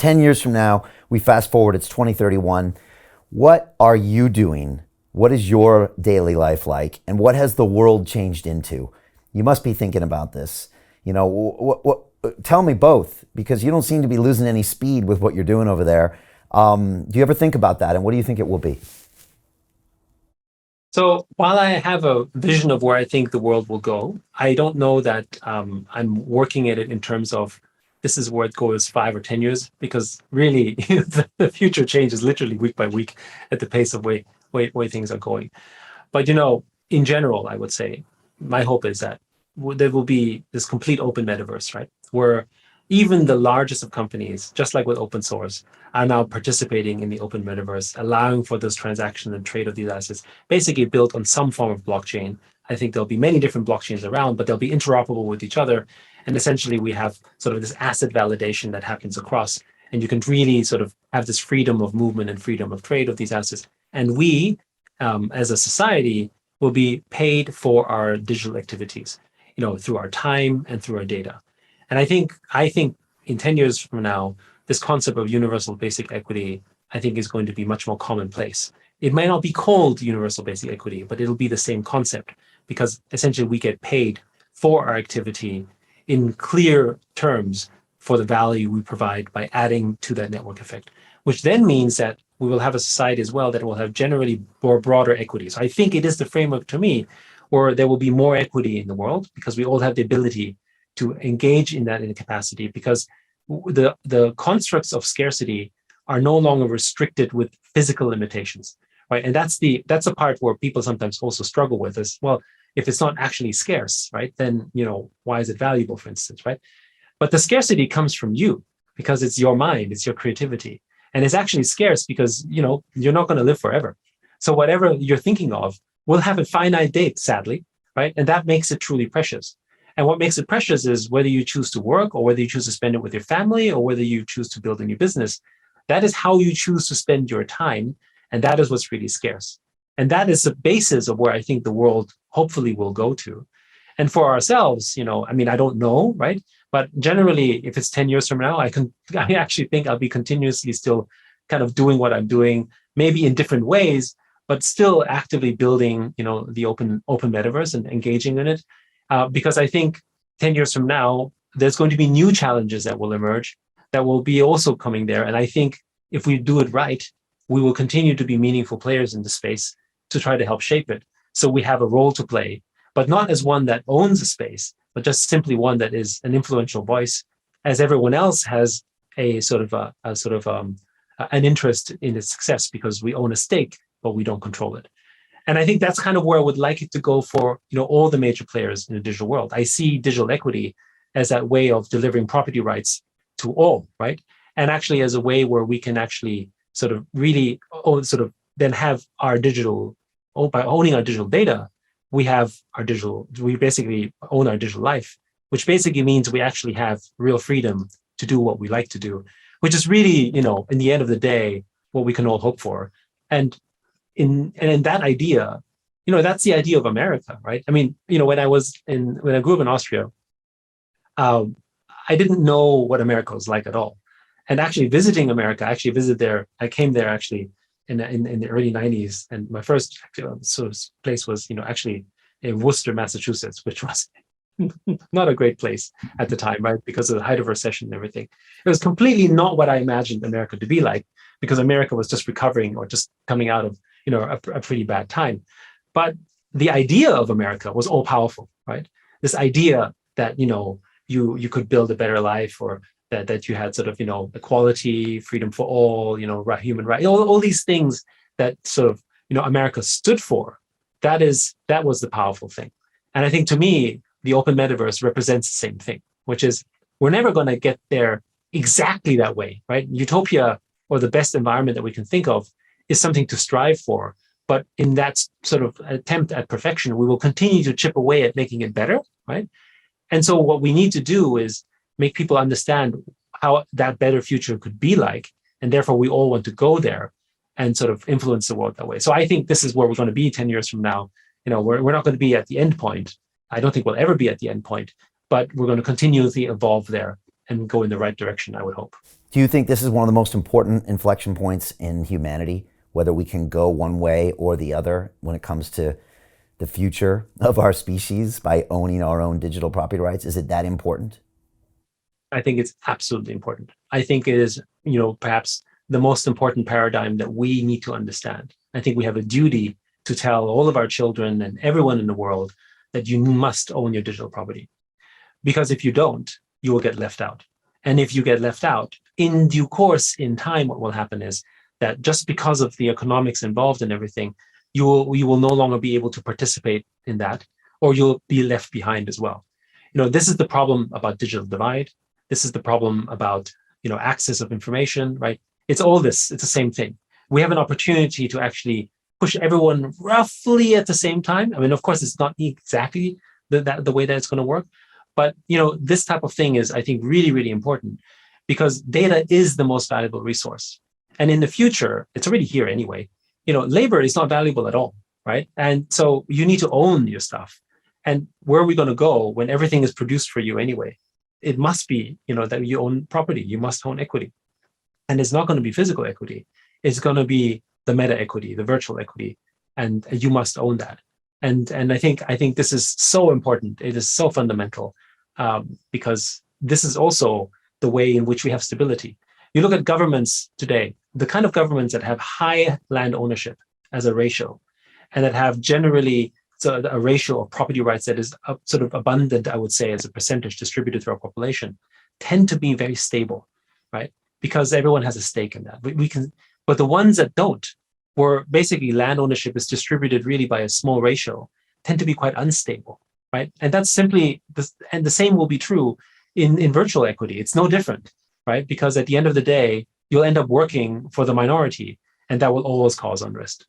10 years from now, we fast forward, it's 2031. What are you doing? What is your daily life like? And what has the world changed into? You must be thinking about this. You know, tell me both, because you don't seem to be losing any speed with what you're doing over there. Do you ever think about that? And what do you think it will be? So while I have a vision of where I think the world will go, I don't know that I'm working at it in terms of this is where it goes 5 or 10 years, because really the future changes literally week by week at the pace of way things are going. But in general, I would say my hope is that there will be this complete open metaverse, right? Where even the largest of companies, just like with open source, are now participating in the open metaverse, allowing for this transaction and trade of these assets, basically built on some form of blockchain. I think there'll be many different blockchains around, but they'll be interoperable with each other. And essentially, we have sort of this asset validation that happens across. And you can really sort of have this freedom of movement and freedom of trade of these assets. And we, as a society, will be paid for our digital activities, through our time and through our data. And I think in 10 years from now, this concept of universal basic equity, I think, is going to be much more commonplace. It may not be called universal basic equity, but it'll be the same concept, because essentially we get paid for our activity in clear terms for the value we provide by adding to that network effect, which then means that we will have a society as well that will have generally more broader equity. So I think it is the framework, to me, where there will be more equity in the world, because we all have the ability to engage in that in capacity, because the constructs of scarcity are no longer restricted with physical limitations, right? And that's the part where people sometimes also struggle with is, well, if it's not actually scarce, right, then why is it valuable, for instance, right? But the scarcity comes from you, because it's your mind, it's your creativity, and it's actually scarce because you're not going to live forever. So whatever you're thinking of will have a finite date, sadly, right? And that makes it truly precious. And what makes it precious is whether you choose to work, or whether you choose to spend it with your family, or whether you choose to build a new business. That is how you choose to spend your time. And that is what's really scarce. And that is the basis of where I think the world hopefully will go to. And for ourselves, I don't know, right? But generally, if it's 10 years from now, I actually think I'll be continuously still kind of doing what I'm doing, maybe in different ways, but still actively building, the open metaverse and engaging in it. Because I think 10 years from now, there's going to be new challenges that will emerge that will be also coming there. And I think if we do it right, we will continue to be meaningful players in the space to try to help shape it. So we have a role to play, but not as one that owns a space, but just simply one that is an influential voice, as everyone else has a sort of an interest in its success, because we own a stake, but we don't control it. And I think that's kind of where I would like it to go for all the major players in the digital world. I see digital equity as that way of delivering property rights to all, right? And actually as a way where we can actually sort of really then have our by owning our digital data, we basically own our digital life, which basically means we actually have real freedom to do what we like to do, which is really, in the end of the day, what we can all hope for. And in that idea, that's the idea of America, right? I mean, when I grew up in Austria, I didn't know what America was like at all. And actually visiting America, I came there actually in the early 90s. And my first sort of place was, actually in Worcester, Massachusetts, which was not a great place at the time, right? Because of the height of recession and everything. It was completely not what I imagined America to be like, because America was just recovering or just coming out of a pretty bad time. But the idea of America was all powerful, right? This idea that, you could build a better life, or that you had sort of, equality, freedom for all, human rights, all these things that sort of, America stood for. That was the powerful thing. And I think, to me, the open metaverse represents the same thing, which is we're never going to get there exactly that way, right? Utopia, or the best environment that we can think of, is something to strive for. But in that sort of attempt at perfection, we will continue to chip away at making it better, right? And so what we need to do is make people understand how that better future could be like. And therefore, we all want to go there and sort of influence the world that way. So I think this is where we're going to be 10 years from now. We're not going to be at the end point. I don't think we'll ever be at the end point, but we're going to continuously evolve there and go in the right direction, I would hope. Do you think this is one of the most important inflection points in humanity, whether we can go one way or the other when it comes to the future of our species by owning our own digital property rights? Is it that important? I think it's absolutely important. I think it is, perhaps the most important paradigm that we need to understand. I think we have a duty to tell all of our children and everyone in the world that you must own your digital property. Because if you don't, you will get left out. And if you get left out, in due course, in time, what will happen is that just because of the economics involved and everything, you will no longer be able to participate in that, or you'll be left behind as well. This is the problem about digital divide. This is the problem about, access of information, right? It's all this, it's the same thing. We have an opportunity to actually push everyone roughly at the same time. I mean, of course, it's not exactly the way that it's going to work. But, this type of thing is, I think, really, really important because data is the most valuable resource. And in the future, it's already here anyway. Labor is not valuable at all, right? And so you need to own your stuff. And where are we going to go when everything is produced for you anyway? It must be, that you own property. You must own equity. And it's not going to be physical equity. It's going to be the meta equity, the virtual equity. And you must own that. And I think this is so important. It is so fundamental because this is also the way in which we have stability. You look at governments today, the kind of governments that have high land ownership as a ratio, and that have generally a ratio of property rights that is sort of abundant, I would say, as a percentage distributed through our population, tend to be very stable, right? Because everyone has a stake in that. But the ones that don't, where basically land ownership is distributed really by a small ratio, tend to be quite unstable, right? And that's simply, and the same will be true in virtual equity. It's no different, right? Because at the end of the day, you'll end up working for the minority, and that will always cause unrest.